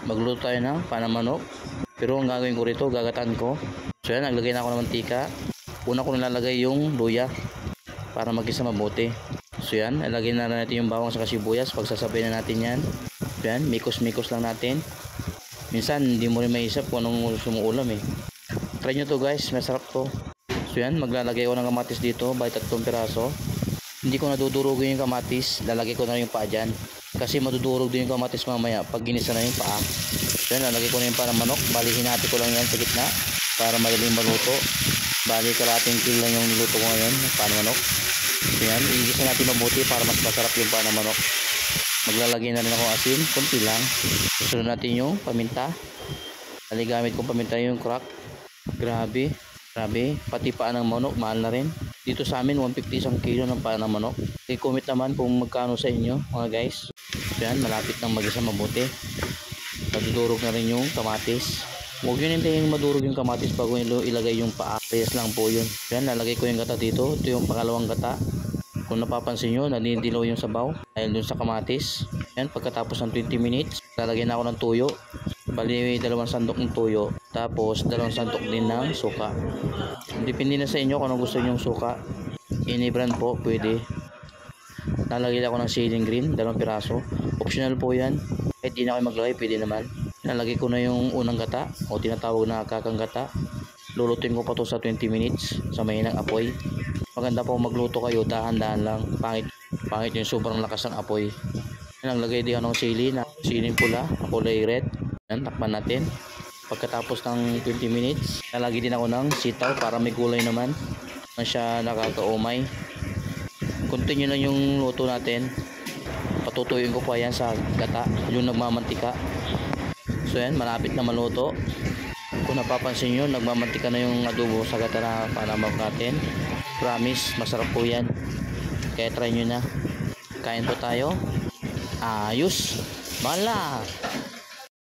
Magluto tayo ng panamanok. Pero ang gagawin ko rito, gagataan ko. So yan, naglagay na ako ng mantika. Una ko nilalagay yung luya para magkisa mabuti. So yan, ilagay na natin yung bawang sa sibuyas. Pagsasabay na natin yan. So yan, mikos-mikos lang natin. Minsan hindi mo rin maisap kung anong sumuulam eh. Try nyo to guys, masarap to. So yan, maglalagay ko ng kamatis dito, by 3 piraso. Hindi ko nadudurugin yung kamatis, lalagay ko na yung paa dyan. Kasi madudurog din yung kamatis mamaya pag ginisa na yung paa. So yan, lalagay ko na yung panamanok. Bali hinati ko lang yan sa gitna para madaling maluto. Bali kalating kilo lang yung niluto ko ngayon, panamanok. So yan, igisa natin mabuti para mas masarap yung panamanok. Maglalagay na rin ako asin, konti lang. Susunod natin yung paminta. Bali gamit kong paminta yung crack. Grabe, pati paa ng manok, mahal na rin. Dito sa amin, 150 isang kilo ng paa ng manok. I-comment naman kung magkano sa inyo, mga guys. So yan, malapit nang magisa mabuti. Nadudurog na rin yung kamatis. Huwag yun hintayin madurog yung kamatis bago ilagay yung paa. Reyes lang po yun. So yan, lalagay ko yung gata dito. Ito yung pangalawang gata. Kung napapansin nyo, nadidilaw yung sabaw dahil dun sa kamatis. Yan, pagkatapos ng 20 minutes, lalagay na ako ng tuyo. Bali, 2 sandok ng tuyo. Tapos, 2 sandok din ng suka. Depende na sa inyo kung anong gusto nyo yung suka. Any brand po, pwede. Nalagay ako ng ceiling green, 2 piraso. Optional po yan. Kahit di na kayo maglagay, pwede naman. Nalagay ko na yung unang gata, o tinatawag na kakang gata. Lulutuin ko pa to sa 20 minutes sa mahinang apoy. Maganda po magluto kayo, dahan-dahan lang. Pangit yung sobrang lakas ng apoy. Naglagay din ako ng siling pula, kulay red. Yan, takpan natin. Pagkatapos ng 20 minutes, nalagay din ako ng sitaw para may gulay naman. Na siya nakakaumay. Continue lang yung luto natin. Patutuyuin ko pa yan sa gata, yung nagmamantika. So yan, malapit na maluto. Kung napapansin nyo, nagmamantika na yung adobo sa gata na panamanok natin. Promise, masarap po yan. Kaya try nyo na. Kain po tayo. Ayos. Bala.